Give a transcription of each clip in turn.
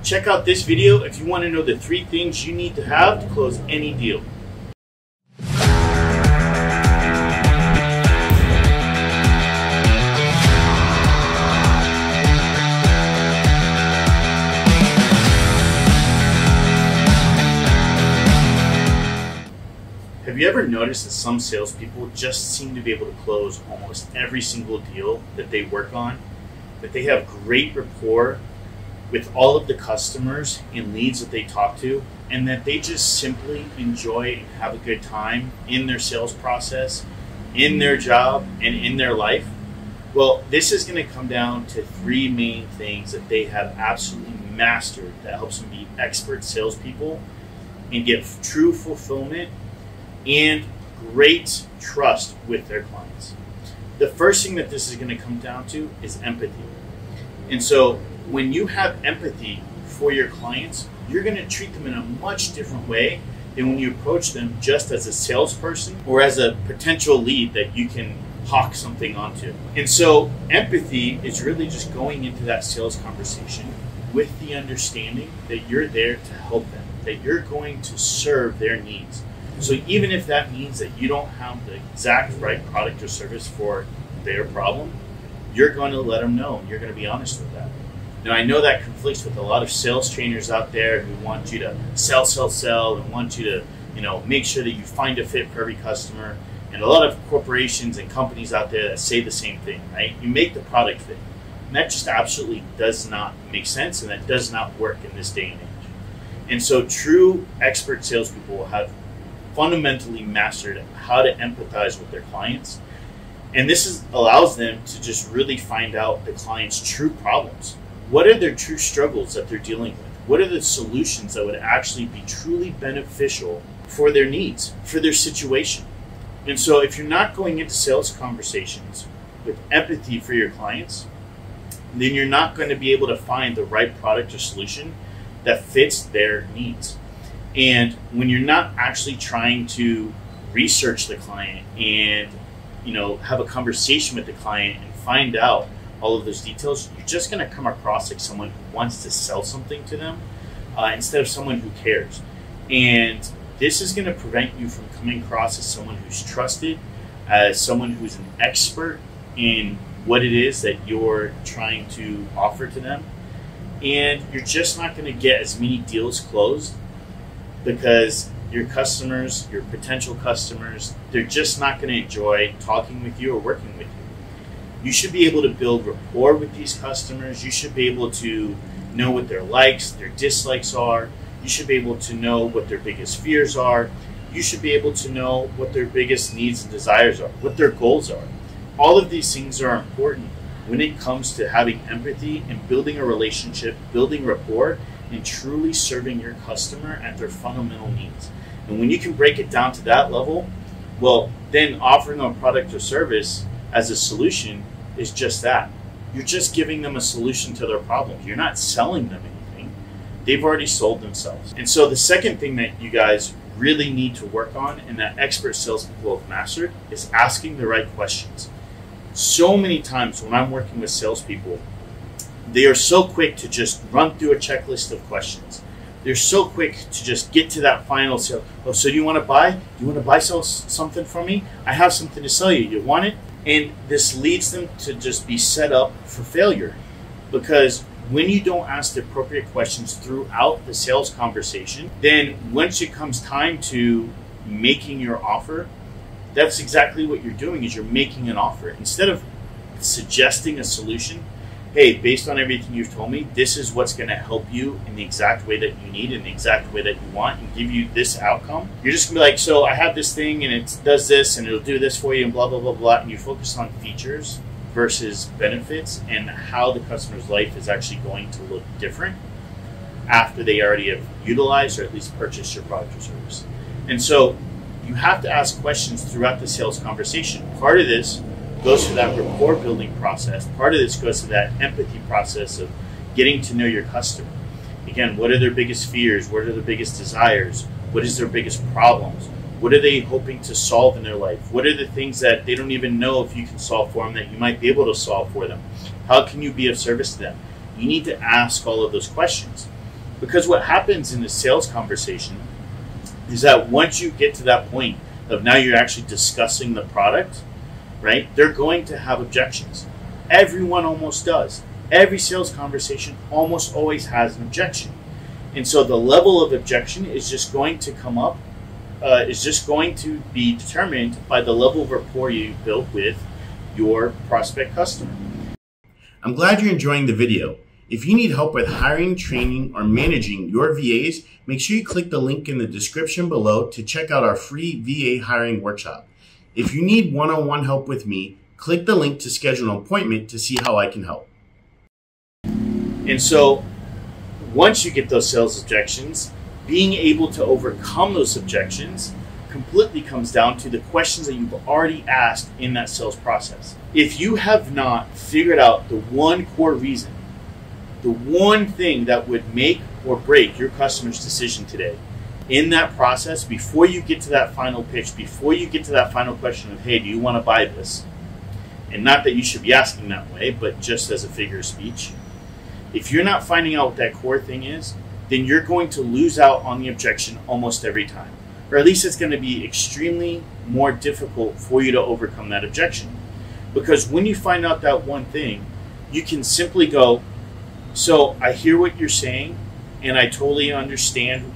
Check out this video if you want to know the 3 things you need to have to close any deal. Have you ever noticed that some salespeople just seem to be able to close almost every single deal that they work on? That they have great rapport with all of the customers and leads that they talk to, and that they just simply enjoy and have a good time in their sales process, in their job, and in their life? Well, this is going to come down to 3 main things that they have absolutely mastered that helps them be expert salespeople and get true fulfillment and great trust with their clients. The first thing that this is going to come down to is empathy. And so when you have empathy for your clients, you're going to treat them in a much different way than when you approach them just as a salesperson or as a potential lead that you can hawk something onto. And so empathy is really just going into that sales conversation with the understanding that you're there to help them, that you're going to serve their needs. So even if that means that you don't have the exact right product or service for their problem, you're going to let them know and you're going to be honest with that. Now, I know that conflicts with a lot of sales trainers out there who want you to sell, and want you to, make sure that you find a fit for every customer. And a lot of corporations and companies out there that say the same thing, right? You make the product fit. And that just absolutely does not make sense, and that does not work in this day and age. And so true expert salespeople have fundamentally mastered how to empathize with their clients. And this allows them to just really find out the client's true problems. What are their true struggles that they're dealing with? What are the solutions that would actually be truly beneficial for their needs, for their situation? And so if you're not going into sales conversations with empathy for your clients, then you're not going to be able to find the right product or solution that fits their needs. And when you're not actually trying to research the client and have a conversation with the client and find out all of those details, you're just going to come across like someone who wants to sell something to them instead of someone who cares. And this is going to prevent you from coming across as someone who's trusted, as someone who's an expert in what it is that you're trying to offer to them. And you're just not going to get as many deals closed because your customers, your potential customers, they're just not going to enjoy talking with you or working with you. You should be able to build rapport with these customers. You should be able to know what their likes, their dislikes are. You should be able to know what their biggest fears are. You should be able to know what their biggest needs and desires are, what their goals are. All of these things are important when it comes to having empathy and building a relationship, building rapport, and truly serving your customer at their fundamental needs. And when you can break it down to that level, well, then offering them a product or service as a solution is just that. You're just giving them a solution to their problems. You're not selling them anything. They've already sold themselves. And so the second thing that you guys really need to work on and that expert salespeople have mastered is asking the right questions. So many times when I'm working with salespeople, they are so quick to just run through a checklist of questions. They're so quick to just get to that final sale. Oh, so do you want to buy? Do you want to buy something from me? I have something to sell you. You want it? And this leads them to just be set up for failure. Because when you don't ask the appropriate questions throughout the sales conversation, then once it comes time to making your offer, that's exactly what you're doing, is you're making an offer. Instead of suggesting a solution, hey, based on everything you've told me, this is what's going to help you in the exact way that you need, in the exact way that you want, and give you this outcome. You're just going to be like, so I have this thing and it does this and it'll do this for you and blah, blah, blah, blah. And you focus on features versus benefits and how the customer's life is actually going to look different after they already have utilized or at least purchased your product or service. And so you have to ask questions throughout the sales conversation. Part of this goes to that rapport building process. Part of this goes to that empathy process of getting to know your customer. Again, what are their biggest fears? What are their biggest desires? What is their biggest problems? What are they hoping to solve in their life? What are the things that they don't even know if you can solve for them that you might be able to solve for them? How can you be of service to them? You need to ask all of those questions. Because what happens in the sales conversation is that once you get to that point of now you're actually discussing the product, right? They're going to have objections. Everyone almost does. Every sales conversation almost always has an objection. And so the level of objection is just going to come up, is just going to be determined by the level of rapport you built with your prospect customer. I'm glad you're enjoying the video. If you need help with hiring, training, or managing your VAs, make sure you click the link in the description below to check out our free VA hiring workshop. If you need one-on-one help with me, click the link to schedule an appointment to see how I can help. And so once you get those sales objections, being able to overcome those objections completely comes down to the questions that you've already asked in that sales process. If you have not figured out the one core reason, the one thing that would make or break your customer's decision today in that process, before you get to that final pitch, before you get to that final question of, hey, do you want to buy this? And not that you should be asking that way, but just as a figure of speech. If you're not finding out what that core thing is, then you're going to lose out on the objection almost every time. Or at least it's going to be extremely more difficult for you to overcome that objection. Because when you find out that one thing, you can simply go, so I hear what you're saying, and I totally understand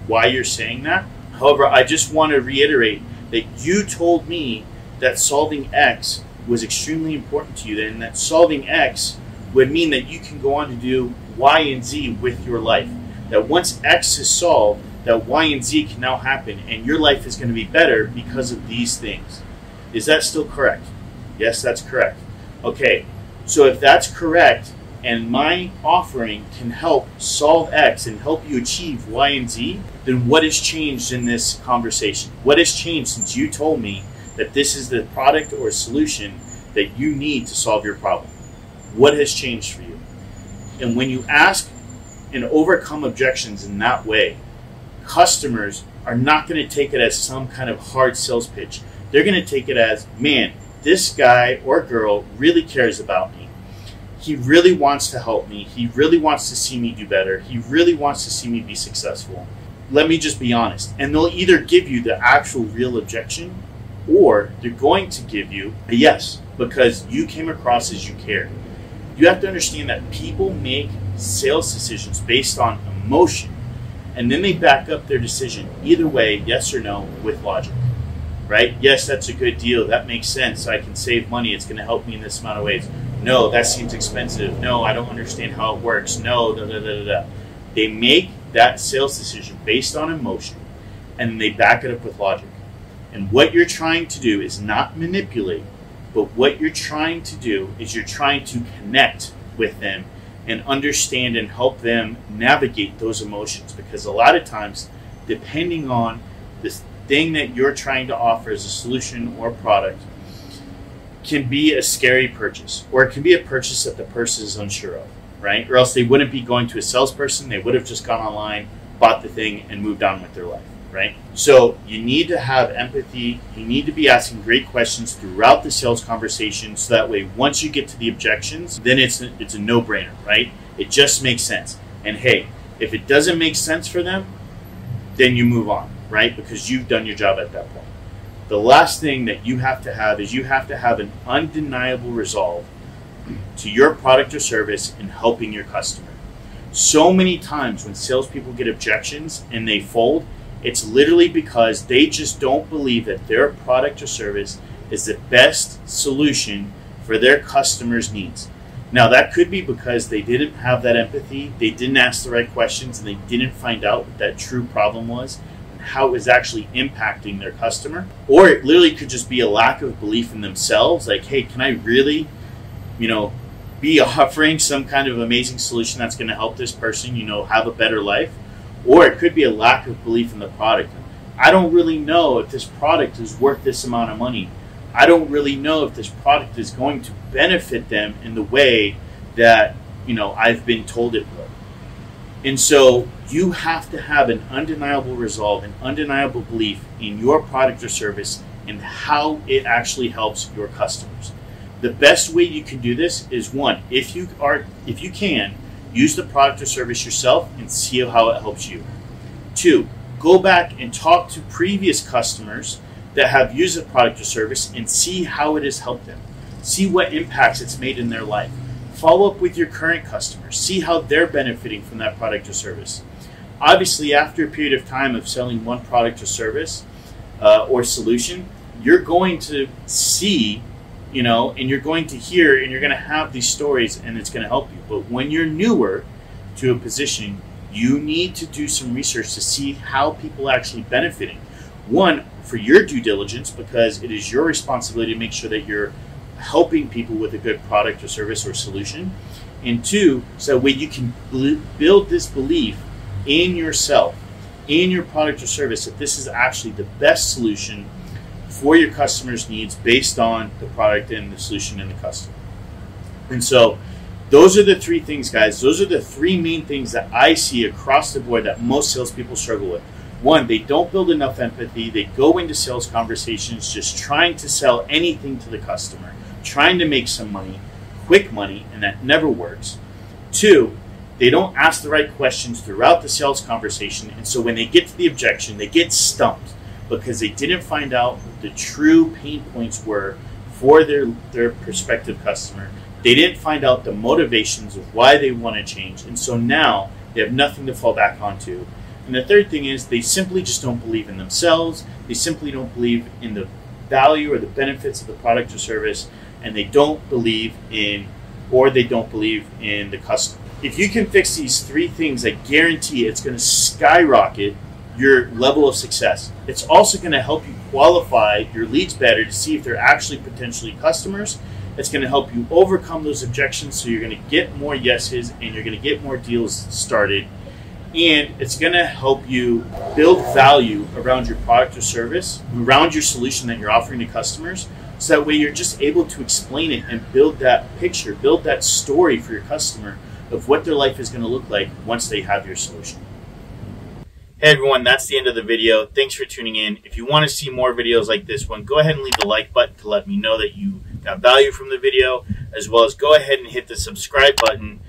why you're saying that. However, I just want to reiterate that you told me that solving X was extremely important to you, and that solving X would mean that you can go on to do Y and Z with your life. That once X is solved, that Y and Z can now happen, and your life is going to be better because of these things. Is that still correct? Yes, that's correct. Okay, so if that's correct, and my offering can help solve X and help you achieve Y and Z, then what has changed in this conversation? What has changed since you told me that this is the product or solution that you need to solve your problem? What has changed for you? And when you ask and overcome objections in that way, customers are not going to take it as some kind of hard sales pitch. They're going to take it as, man, this guy or girl really cares about me. He really wants to help me. He really wants to see me do better. He really wants to see me be successful. Let me just be honest. And they'll either give you the actual real objection, or they're going to give you a yes, because you came across as you care. You have to understand that people make sales decisions based on emotion, and then they back up their decision either way, yes or no, with logic. Right? Yes, that's a good deal. That makes sense. I can save money. It's going to help me in this amount of ways. No, that seems expensive. No, I don't understand how it works. No, da, da, da, da, da. They make that sales decision based on emotion, and they back it up with logic. And what you're trying to do is not manipulate, but what you're trying to do is you're trying to connect with them and understand and help them navigate those emotions. Because a lot of times, depending on this thing that you're trying to offer as a solution or product, can be a scary purchase, or it can be a purchase that the person is unsure of, right? Or else they wouldn't be going to a salesperson. They would have just gone online, bought the thing, and moved on with their life, right? So you need to have empathy. You need to be asking great questions throughout the sales conversation, so that way once you get to the objections, then it's a no-brainer, right? It just makes sense. And hey, if it doesn't make sense for them, then you move on, right? Because you've done your job at that point. The last thing that you have to have is you have to have an undeniable resolve to your product or service in helping your customer. So many times when salespeople get objections and they fold, it's literally because they just don't believe that their product or service is the best solution for their customers' needs. Now, that could be because they didn't have that empathy, they didn't ask the right questions, and they didn't find out what that true problem was, how it was actually impacting their customer. Or it literally could just be a lack of belief in themselves, like, hey, can I really, be offering some kind of amazing solution that's going to help this person, have a better life? Or it could be a lack of belief in the product. I don't really know if this product is worth this amount of money. I don't really know if this product is going to benefit them in the way that, I've been told it will. And so you have to have an undeniable resolve, an undeniable belief in your product or service and how it actually helps your customers. The best way you can do this is, one, if you can, use the product or service yourself and see how it helps you. 2, go back and talk to previous customers that have used the product or service and see how it has helped them. See what impacts it's made in their life. Follow up with your current customers. See how they're benefiting from that product or service. Obviously, after a period of time of selling one product or service or solution, you're going to see, and you're going to hear, and you're going to have these stories, and it's going to help you. But when you're newer to a position, you need to do some research to see how people are actually benefiting. One, for your due diligence, because it is your responsibility to make sure that you're helping people with a good product or service or solution. And 2, so that way you can build this belief in yourself, in your product or service, that this is actually the best solution for your customers' needs based on the product and the solution and the customer. And so those are the 3 things, guys. Those are the 3 main things that I see across the board that most salespeople struggle with. 1, they don't build enough empathy. They go into sales conversations just trying to sell anything to the customer, trying to make some money, quick money, and that never works. 2, they don't ask the right questions throughout the sales conversation, and so when they get to the objection, they get stumped because they didn't find out what the true pain points were for their prospective customer. They didn't find out the motivations of why they want to change, and so now they have nothing to fall back onto. And the 3rd thing is they simply just don't believe in themselves. They simply don't believe in the value or the benefits of the product or service, and they don't believe in the customer. If you can fix these 3 things, I guarantee it's going to skyrocket your level of success. It's also going to help you qualify your leads better to see if they're actually potentially customers. It's going to help you overcome those objections, so you're going to get more yeses and you're going to get more deals started. And it's going to help you build value around your product or service, around your solution that you're offering to customers, so that way you're just able to explain it and build that picture, build that story for your customer of what their life is going to look like once they have your solution. Hey everyone, that's the end of the video. Thanks for tuning in. If you want to see more videos like this one, go ahead and leave the like button to let me know that you got value from the video, as well as go ahead and hit the subscribe button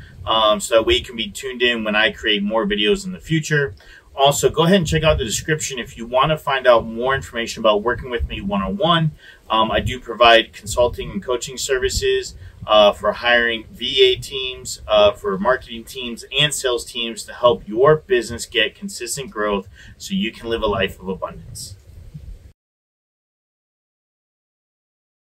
so that way you can be tuned in when I create more videos in the future. Also, go ahead and check out the description if you want to find out more information about working with me one-on-one. I do provide consulting and coaching services for hiring VA teams, for marketing teams and sales teams to help your business get consistent growth so you can live a life of abundance.